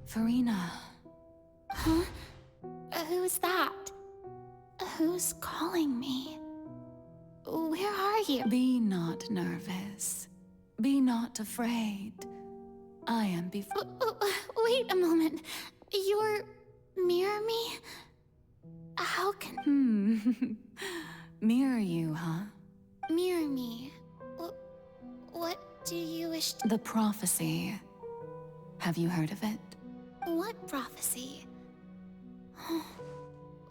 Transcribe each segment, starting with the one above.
Farina. Huh? Who's that? Who's calling me? Where are you? Be not nervous. Be not afraid. I am before. Wait a moment. You're Mirror Me? How can... Mirror you, huh? Mirror Me? What do you wish to... The prophecy. Have you heard of it? What prophecy?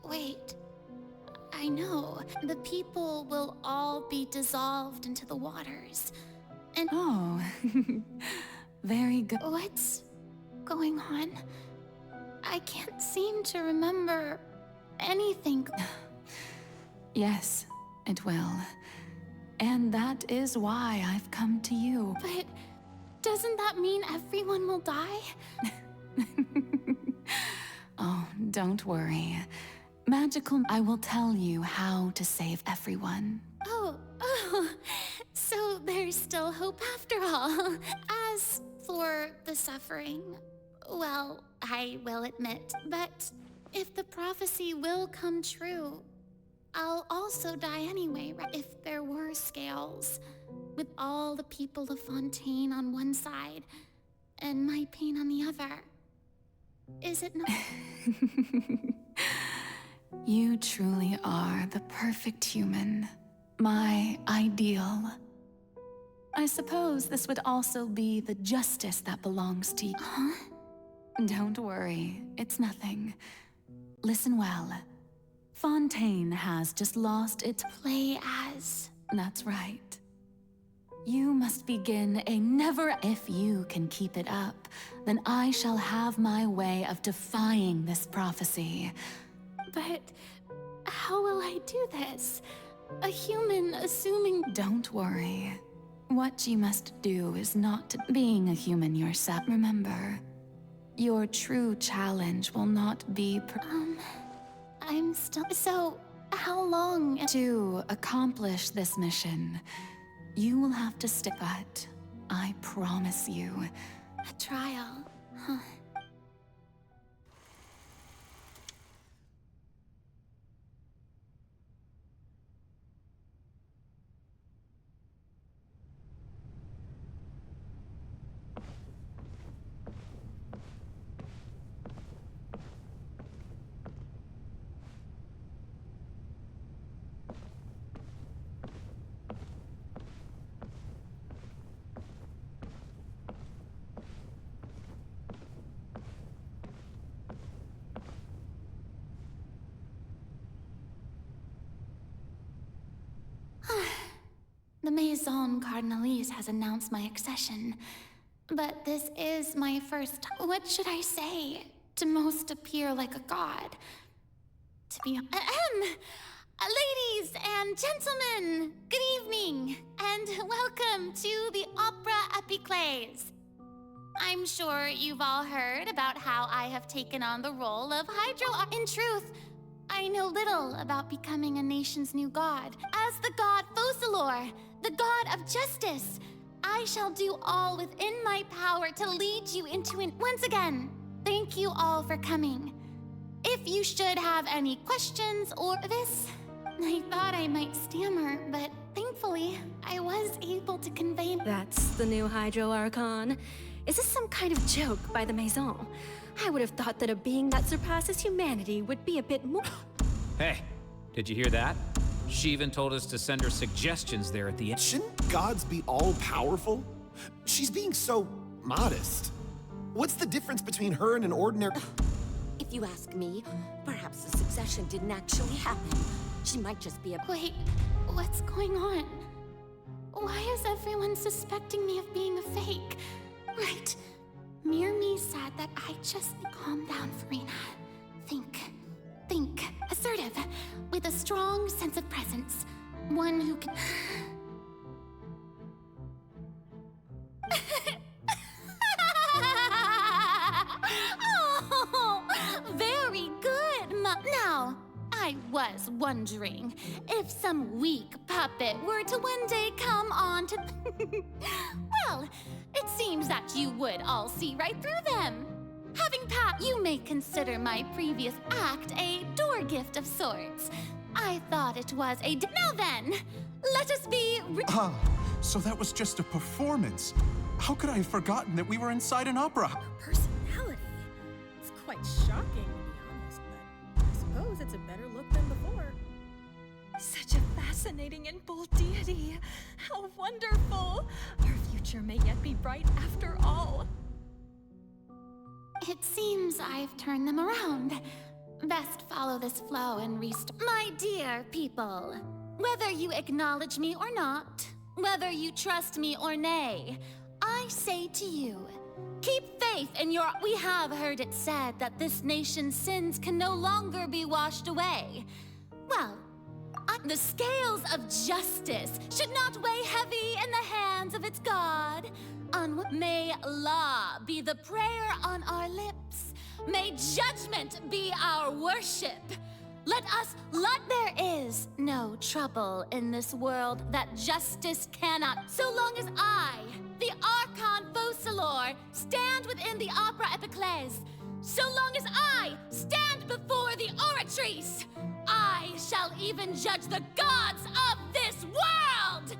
Wait. I know. The people will all be dissolved into the waters. And... Oh, very good. What's going on? I can't seem to remember anything. Yes, it will. And that is why I've come to you. But doesn't that mean everyone will die? Oh, don't worry. I will tell you how to save everyone. Oh, so there's still hope after all. As for the suffering, well, I will admit, but if the prophecy will come true, I'll also die anyway, right? If there were scales, with all the people of Fontaine on one side, and my pain on the other. Is it not? You truly are the perfect human. My ideal. I suppose this would also be the justice that belongs to you. Huh? Don't worry, it's nothing. Listen well. Fontaine has just lost its... Play as... That's right. You must begin a never... If you can keep it up, then I shall have my way of defying this prophecy. But how will I do this? A human assuming... Don't worry. What you must do is not being a human yourself. Remember, your true challenge will not be... I'm still... So, how long... To accomplish this mission, you will have to stick it. I promise you. A trial, huh? The Maison Cardinalise has announced my accession, but this is my first... What should I say to most appear like a god? To be... Ladies and gentlemen, good evening, and welcome to the Opera Epiclese. I'm sure you've all heard about how I have taken on the role of Hydro... In truth, I know little about becoming a nation's new god. As the god Focalor, the god of justice, I shall do all within my power to lead you into it. Once again, thank you all for coming. If you should have any questions or this, I thought I might stammer, but thankfully, I was able to convey... That's the new Hydro Archon. Is this some kind of joke by the Maison? I would have thought that a being that surpasses humanity would be a bit more... Hey, did you hear that? She even told us to send her suggestions there at the end. Shouldn't gods be all-powerful? She's being so modest. What's the difference between her and an ordinary... If you ask me, perhaps the succession didn't actually happen. She might just be a... Wait, what's going on? Why is everyone suspecting me of being a fake? Right. Mirror Me said that I just... Calm down, Farina. Think. Assertive. With a strong sense of presence. One who can... Oh, very good, Now, I was wondering if some weak puppet were to one day come on to... Well, it seems that you would all see right through them. Having you may consider my previous act a door gift of sorts. I thought it was a Now then, let us be So that was just a performance. How could I have forgotten that we were inside an opera? Personality. It's quite shocking, to be honest, but I suppose it's a better look than before. Such a fascinating and bold deity. How wonderful! Our future may yet be bright after all. It seems I've turned them around. Best follow this flow and restart. My dear people, whether you acknowledge me or not, whether you trust me or nay, I say to you, keep faith in your... We have heard it said that this nation's sins can no longer be washed away. Well, the scales of justice should not weigh heavy in the hands of its God. May law be the prayer on our lips. May judgment be our worship. Let there is no trouble in this world that justice cannot. So long as I, the Archon Focalors, stand within the Opera Epiclese, so long as I stand before the Oratrice, I shall even judge the gods of this world!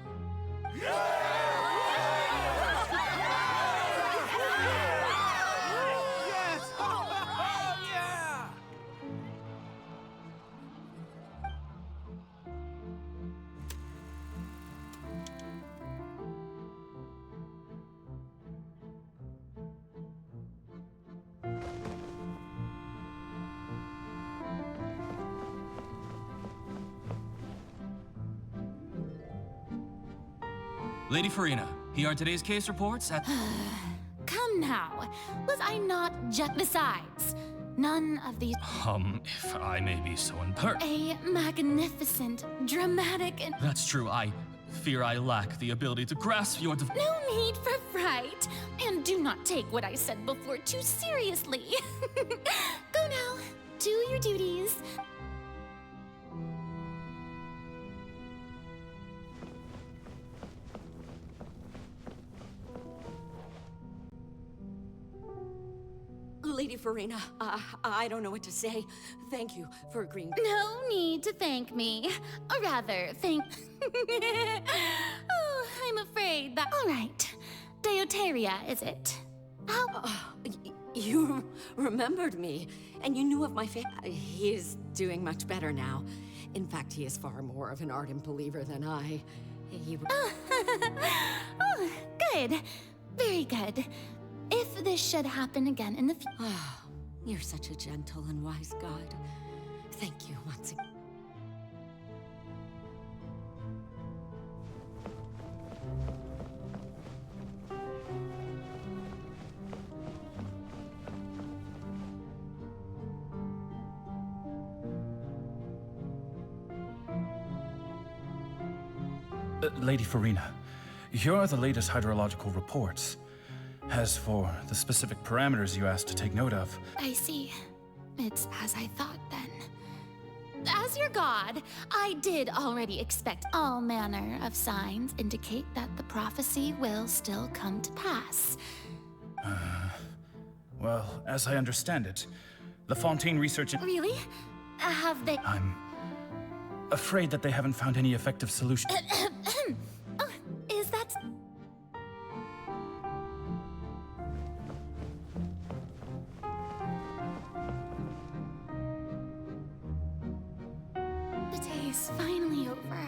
Lady Furina, here are today's case reports at... Come now, was I not just... Besides, none of these... if I may be so impertinent. A magnificent, dramatic, and... That's true, I fear I lack the ability to grasp your... No need for fright, and do not take what I said before too seriously. Go now, do your duties. Lady Furina, I don't know what to say. Thank you for agreeing. No need to thank me. Or rather, thank... Oh, I'm afraid that... All right. Deoteria, is it? How... You remembered me, and you knew of my He is doing much better now. In fact, he is far more of an ardent believer than I. Oh, good. Very good. If this should happen again in the future... You're such a gentle and wise God. Thank you once again. Lady Furina, here are the latest hydrological reports. As for the specific parameters you asked to take note of... I see. It's as I thought, then. As your god, I did already expect all manner of signs indicate that the prophecy will still come to pass. Well, as I understand it, the Fontaine research... Really? Have they... I'm afraid that they haven't found any effective solution. Oh, is that... The day is finally over.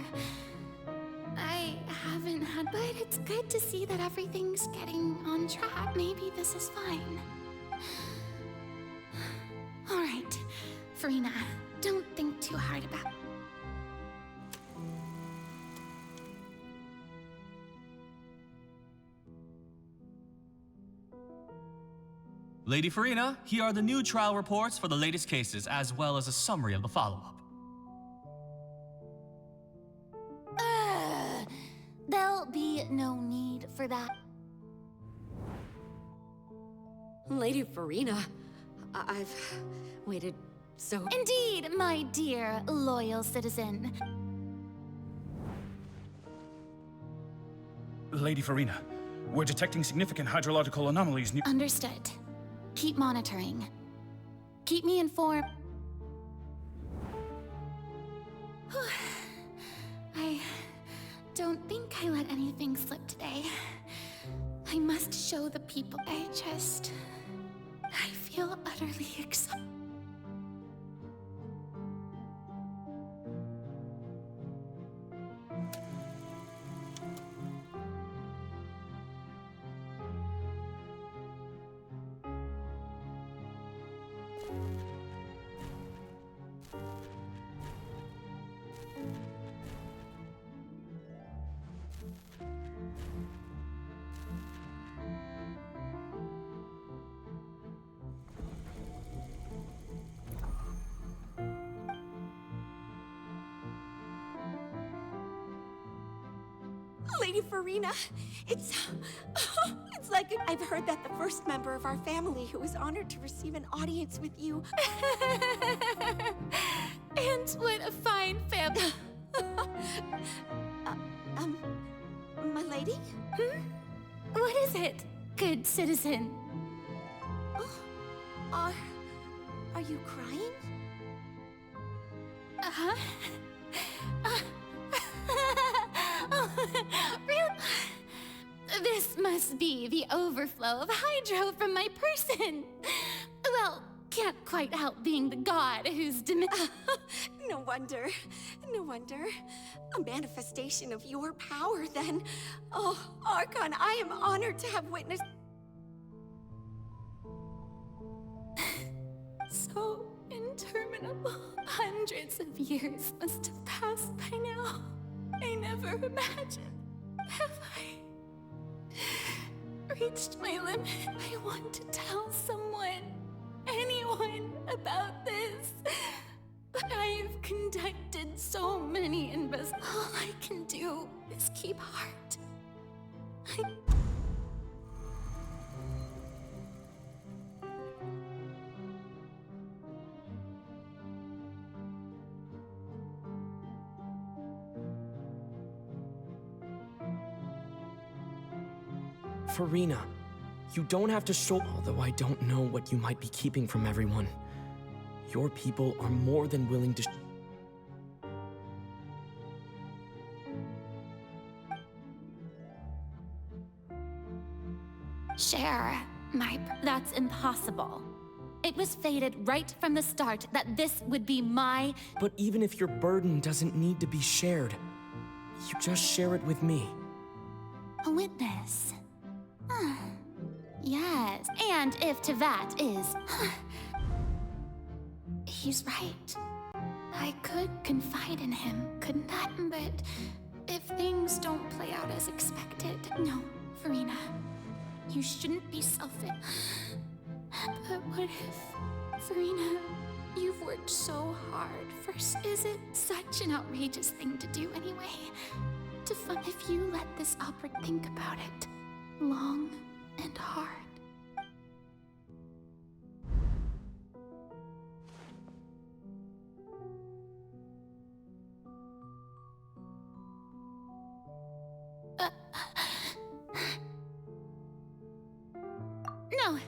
I haven't had, but it's good to see that everything's getting on track. Maybe this is fine. All right, Furina, don't think too hard about it. Lady Furina, here are the new trial reports for the latest cases, as well as a summary of the follow-up. There'll be no need for that. Lady Furina, I've waited so... Indeed, my dear, loyal citizen. Lady Furina, we're detecting significant hydrological anomalies near... Understood. keep monitoring. Keep me informed. I don't think I let anything slip today. I must show the people. I feel utterly exhausted. Lady Farina, it's like I've heard that the first member of our family who was honored to receive an audience with you. And what a fine family. My lady? What is it, good citizen? Are you crying? Uh-huh. Really? This must be the overflow of hydro from my person. Well, can't quite help being the god who's No wonder. No wonder. A manifestation of your power, then. Oh, Archon, I am honored to have witnessed. So interminable. Hundreds of years must have passed by now. I never imagined. Have I reached my limit? I want to tell someone, anyone, about this. But I've conducted so many investigations. All I can do is keep heart. Farina, you don't have to show. Although I don't know what you might be keeping from everyone. Your people are more than willing to. Share that's impossible. It was fated right from the start that this would be my. But even if your burden doesn't need to be shared, you just share it with me. A witness. Yes, and if Teyvat is. He's right. I could confide in him, couldn't I? But if things don't play out as expected. No, Farina. You shouldn't be selfish. But what if, Farina, you've worked so hard for. Is it such an outrageous thing to do anyway? To fun if you let this opera think about it long and hard. No,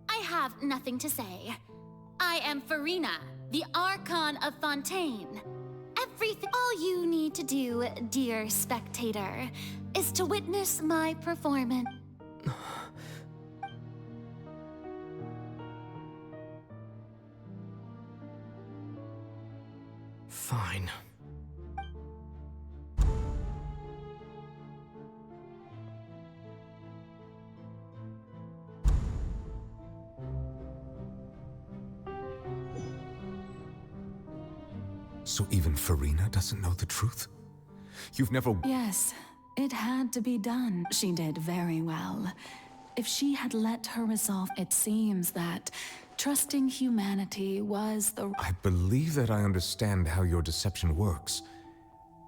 I have nothing to say. I am Farina, the Archon of Fontaine. All you need to do, dear spectator, is to witness my performance. Fine. So even Farina doesn't know the truth? You've never... Yes, it had to be done. She did very well. If she had let her resolve, it seems that trusting humanity was the... I believe that I understand how your deception works.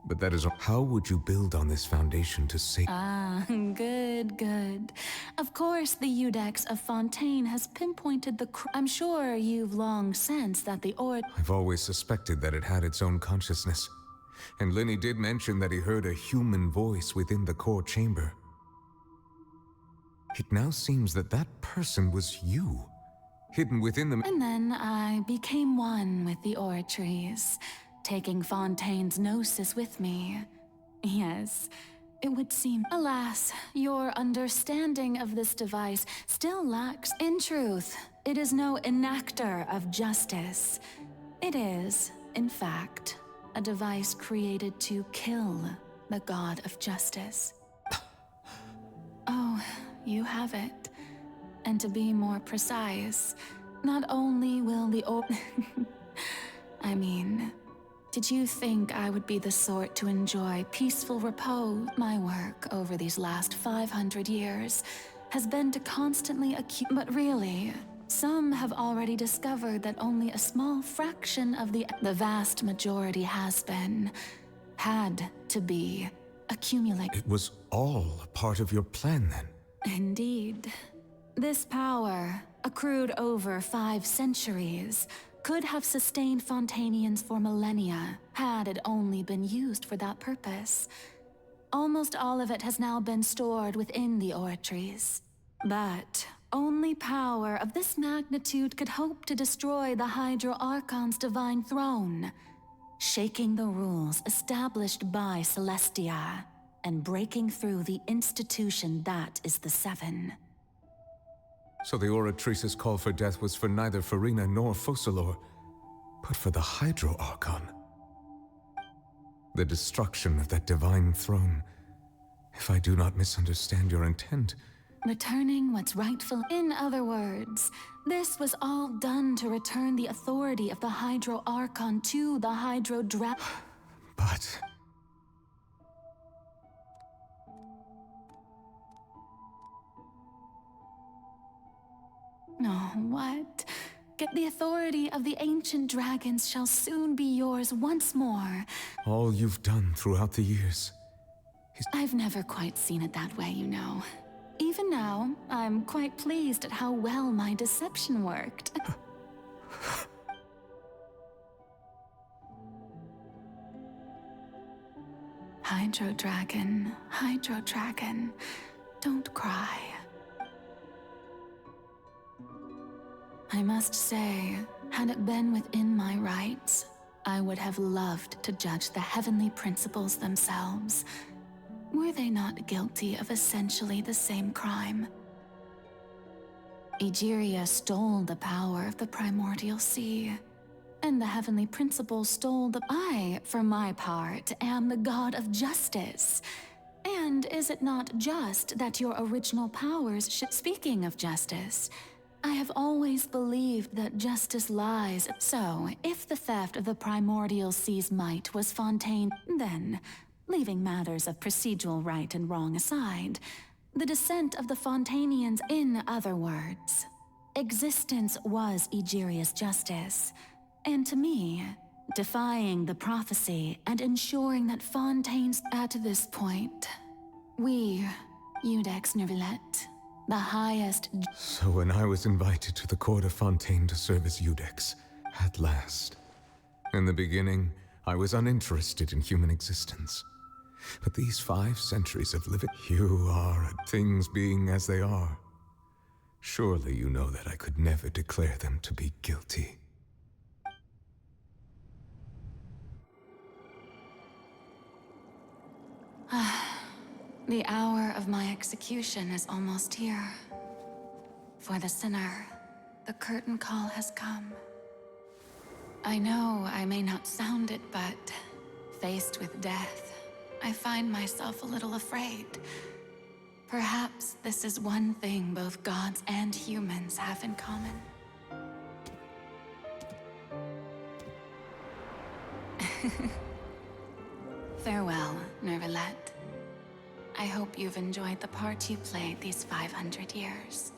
But that is... How would you build on this foundation to save... Ah, good, good. Of course, the Iudex of Fontaine has pinpointed the... I'm sure you've long sensed that the I've always suspected that it had its own consciousness. And Lenny did mention that he heard a human voice within the core chamber. It now seems that that person was you. hidden within them. And then I became one with the Oratries, taking Fontaine's gnosis with me. Yes, it would seem. Alas, your understanding of this device still lacks. In truth, it is no enactor of justice. It is, in fact, a device created to kill the god of justice. Oh, you have it. And to be more precise, not only will the I mean, did you think I would be the sort to enjoy peaceful repose? My work over these last 500 years has been to constantly but really, some have already discovered that only a small fraction of the vast majority had to be, accumulate. It was all a part of your plan then? Indeed. This power, accrued over 5 centuries, could have sustained Fontainians for millennia, had it only been used for that purpose. Almost all of it has now been stored within the Oratries. But only power of this magnitude could hope to destroy the Hydro Archon's divine throne, shaking the rules established by Celestia, and breaking through the institution that is the Seven. So the Oratrice's call for death was for neither Furina nor Focalors, but for the Hydro Archon. The destruction of that divine throne. If I do not misunderstand your intent. Returning what's rightful. In other words, this was all done to return the authority of the Hydro Archon to the Hydro But... Oh, what? Get the authority of the ancient dragons shall soon be yours once more. All you've done throughout the years is... I've never quite seen it that way, you know. Even now, I'm quite pleased at how well my deception worked. Hydro Dragon, don't cry. I must say, had it been within my rights, I would have loved to judge the heavenly principles themselves. Were they not guilty of essentially the same crime? Egeria stole the power of the primordial sea, and the heavenly principles stole the... I, for my part, am the god of justice. And is it not just that your original powers should... Speaking of justice, I have always believed that justice lies. So, if the theft of the primordial sea's might was Fontaine, then, leaving matters of procedural right and wrong aside, the descent of the Fontainians, in other words, existence was Egeria's justice. And to me, defying the prophecy and ensuring that Fontaine's... At this point, we, Iudex Neuvillette, the highest... So when I was invited to the court of Fontaine to serve as Iudex, at last. In the beginning, I was uninterested in human existence. But these 5 centuries of living... You are things being as they are. Surely you know that I could never declare them to be guilty. The hour of my execution is almost here. For the sinner, the curtain call has come. I know I may not sound it, but faced with death, I find myself a little afraid. Perhaps this is one thing both gods and humans have in common. Farewell, Neuvillette. I hope you've enjoyed the part you played these 500 years.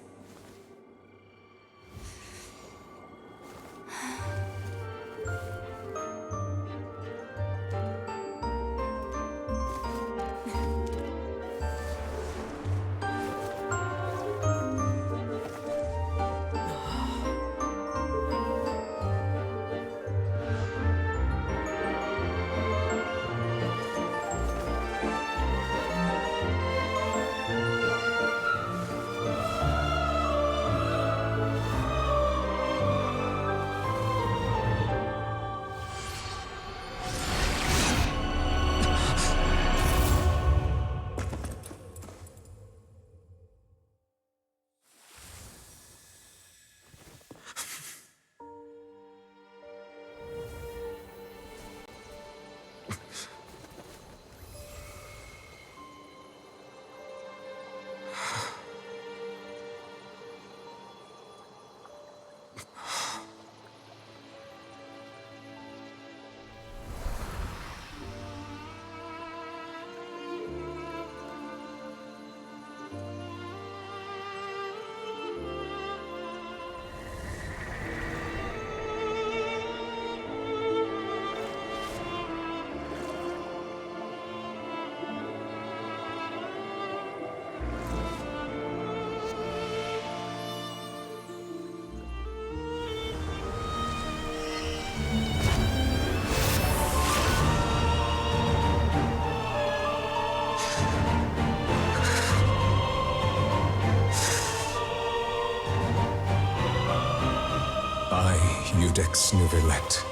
Iudex Nouvellette,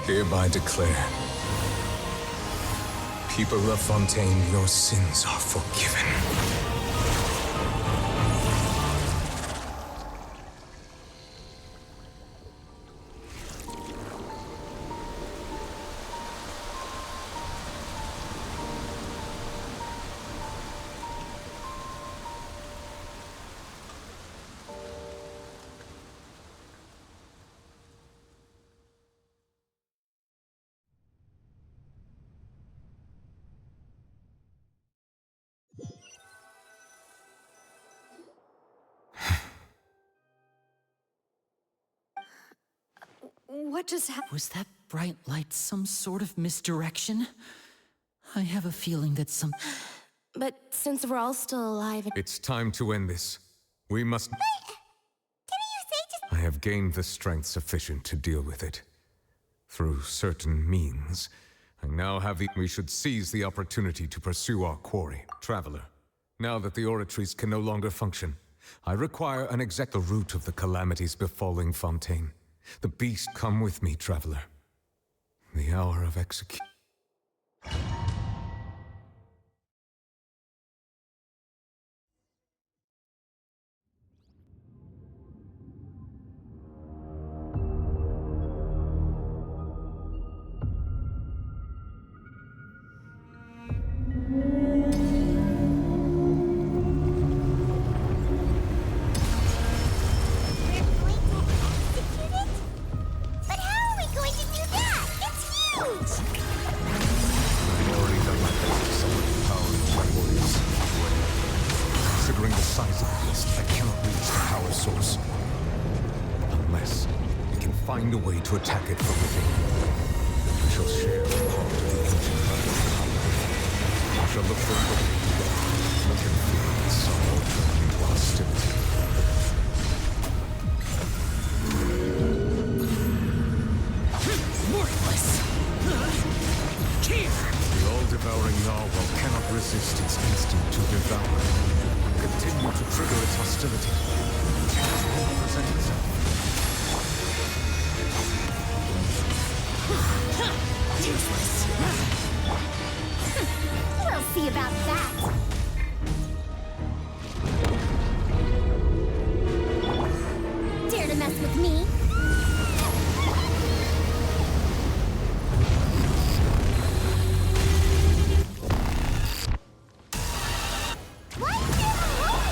hereby declare, people of Fontaine, your sins are forgiven. What just happened? Was that bright light some sort of misdirection? I have a feeling that some... But since we're all still alive... It's time to end this. We must... Didn't you say just... I have gained the strength sufficient to deal with it. Through certain means, I now have the... We should seize the opportunity to pursue our quarry. Traveler, now that the oratories can no longer function, I require an exact root of the calamities befalling Fontaine. The beast, come with me, Traveler. The hour of execution. Find a way to attack it from within. We shall share a part of the ancient power. We shall look for a way to convert its soul into hostility. Worthless! Here! The all-devouring narwhal cannot resist its instinct to devour. Continue to trigger its hostility. Chance will present itself. Useless. We'll see about that. Dare to mess with me? What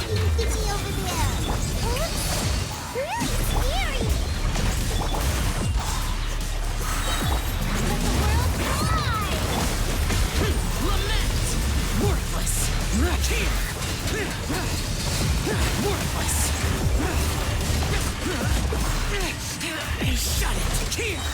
the you thingy over there? Oops. Really scary. Worthless! Here! Worthless! Shut it! Here!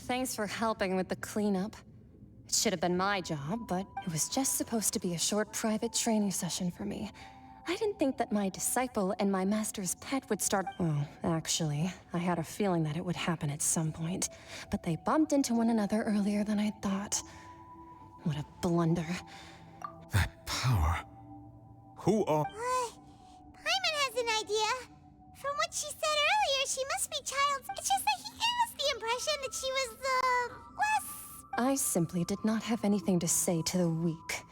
Thanks for helping with the cleanup. It should have been my job, but it was just supposed to be a short private training session for me. I didn't think that my disciple and my master's pet would start... Well, actually, I had a feeling that it would happen at some point. But they bumped into one another earlier than I thought. What a blunder. That power. Who are... Paimon has an idea. From what she said earlier, she must be Childs. It's just that he gave us the impression that she was, less... I simply did not have anything to say to the weak.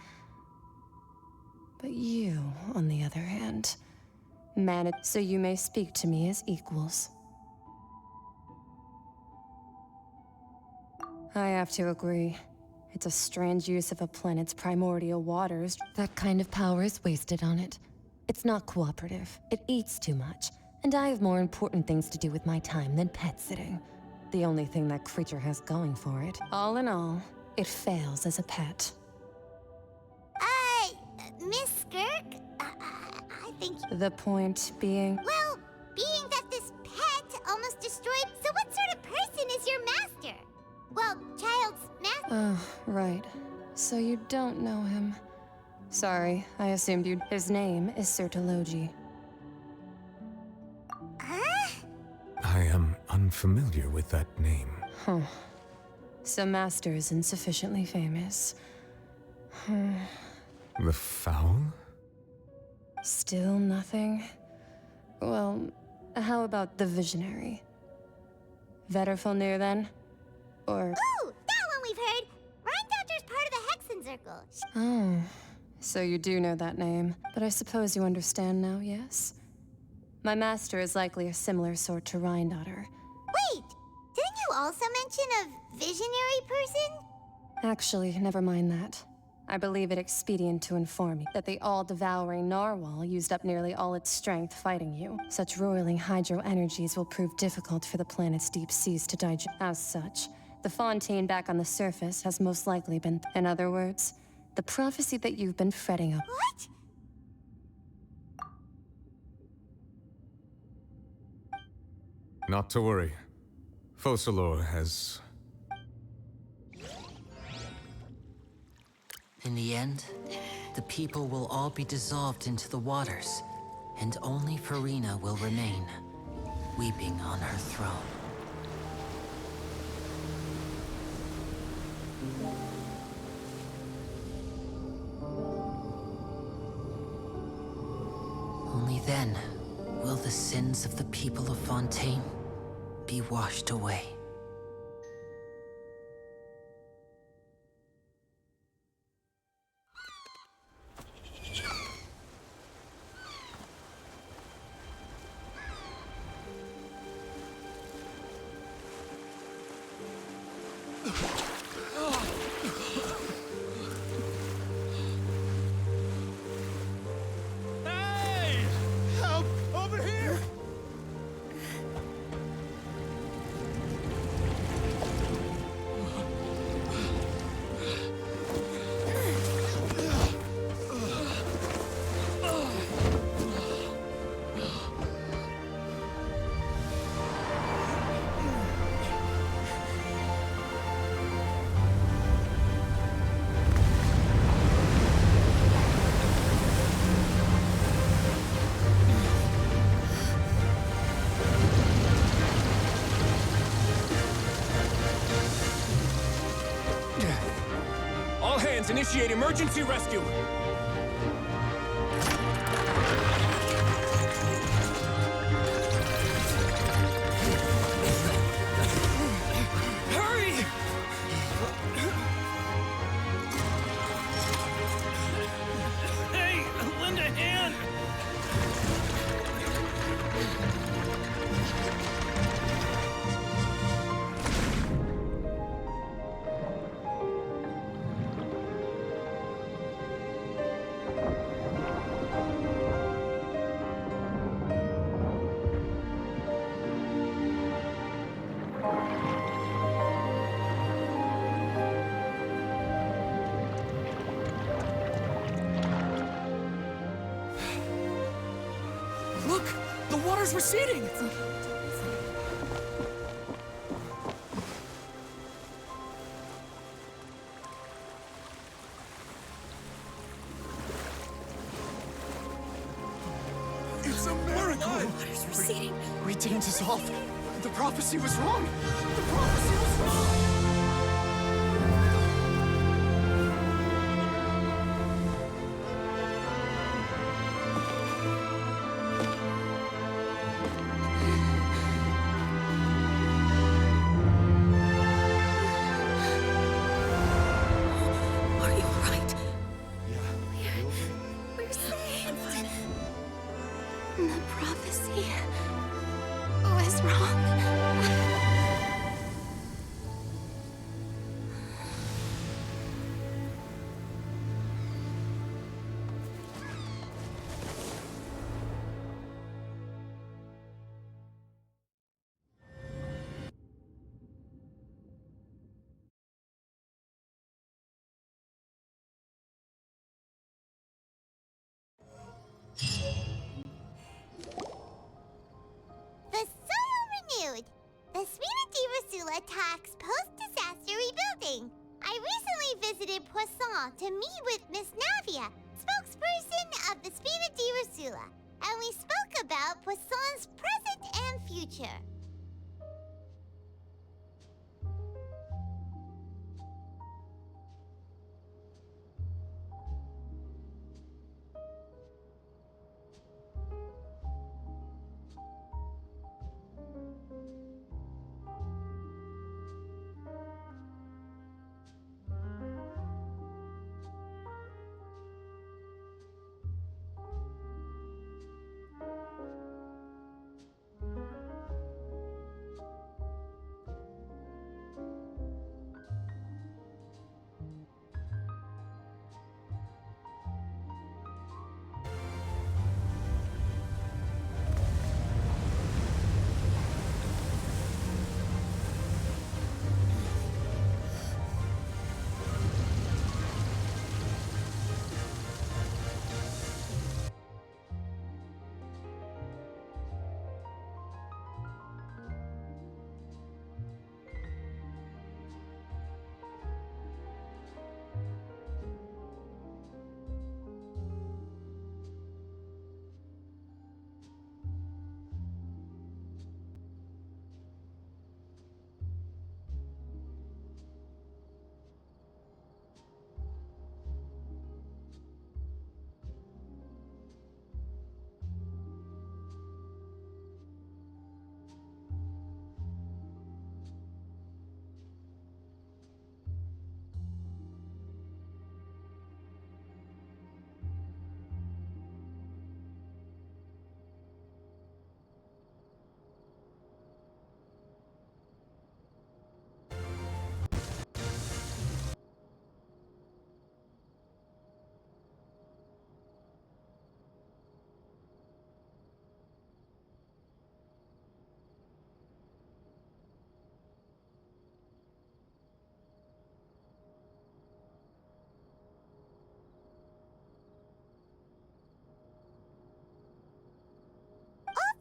But you, on the other hand, managed so you may speak to me as equals. I have to agree. It's a strange use of a planet's primordial waters. That kind of power is wasted on it. It's not cooperative. It eats too much. And I have more important things to do with my time than pet sitting. The only thing that creature has going for it. All in all, it fails as a pet. Miss Skirk? I think... The point being... Well, being that this pet almost destroyed... So what sort of person is your master? Well, child's master... Oh, right. So you don't know him. Sorry, I assumed you'd... His name is Sertologi. Huh? I am unfamiliar with that name. Huh. So Master isn't sufficiently famous. The Foul? Still nothing? Well, how about the Visionary? Vetterfulnir then? Or... Ooh, that one we've heard! Rhindotter's part of the Hexen Circle. Oh, so you do know that name. But I suppose you understand now, yes? My master is likely a similar sort to Rhyndotter. Wait! Didn't you also mention a visionary person? Actually, never mind that. I believe it expedient to inform you that the all-devouring narwhal used up nearly all its strength fighting you. Such roiling hydro energies will prove difficult for the planet's deep seas to digest. As such, the Fontaine back on the surface has most likely been... In other words, the prophecy that you've been fretting about. What? Not to worry. Focalor has... In the end, the people will all be dissolved into the waters, and only Furina will remain, weeping on her throne. Only then will the sins of the people of Fontaine be washed away. Hey! Help! Over here! All hands, initiate emergency rescue! Hurry! Hey, lend a hand! Look! The water's receding! It's a miracle! Water's receding. We didn't dissolve. The prophecy was wrong. The prophecy was wrong! Are you all right? Yeah. We're saved. The prophecy was wrong. attacks post-disaster rebuilding. I recently visited Poisson to meet with Miss Navia, spokesperson of the Spina di Ursula, and we spoke about Poisson's present and future.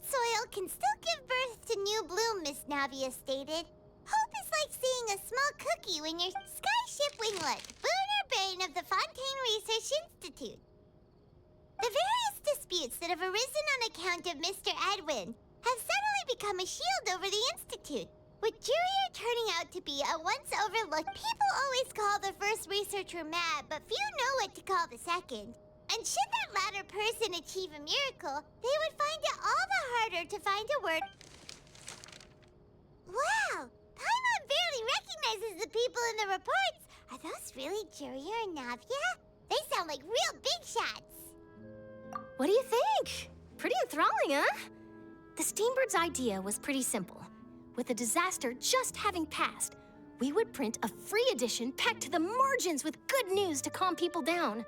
Soil can still give birth to new bloom, Miss Navia stated. Hope is like seeing a small cookie when your skyship winglet, boon or bane of the Fontaine Research Institute. The various disputes that have arisen on account of Mr. Edwin have suddenly become a shield over the Institute, with Jurier turning out to be a once overlooked. People always call the first researcher mad, but few know what to call the second. And should that latter person achieve a miracle, they would find it all the harder to find a word. Wow! Paimon barely recognizes the people in the reports. Are those really Jurier and Navia? They sound like real big shots. What do you think? Pretty enthralling, huh? The Steambird's idea was pretty simple. With the disaster just having passed, we would print a free edition packed to the margins with good news to calm people down.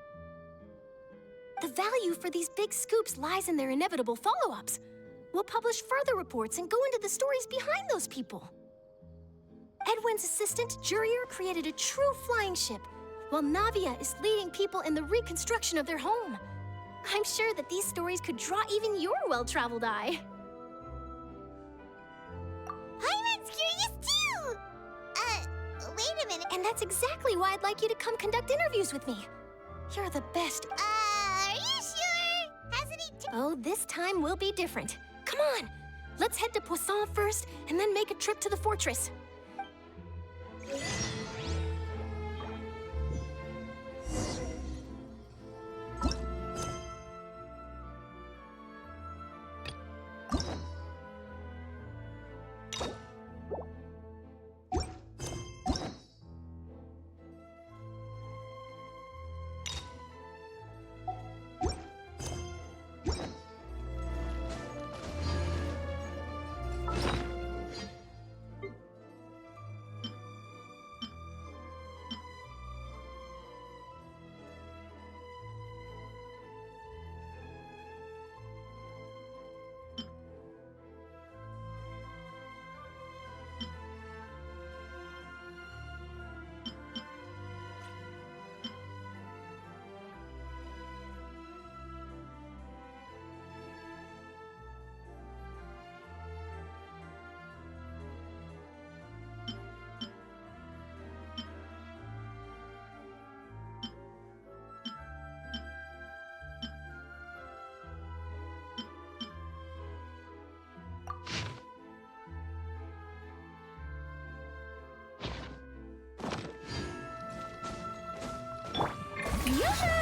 The value for these big scoops lies in their inevitable follow-ups. We'll publish further reports and go into the stories behind those people. Edwin's assistant, Jurier, created a true flying ship, while Navia is leading people in the reconstruction of their home. I'm sure that these stories could draw even your well-traveled eye. Paimon's curious too! Wait a minute. And that's exactly why I'd like you to come conduct interviews with me. You're the best. Are you sure? Hasn't he Oh, this time will be different. Come on! Let's head to Poisson first, and then make a trip to the fortress. Yoo-hoo!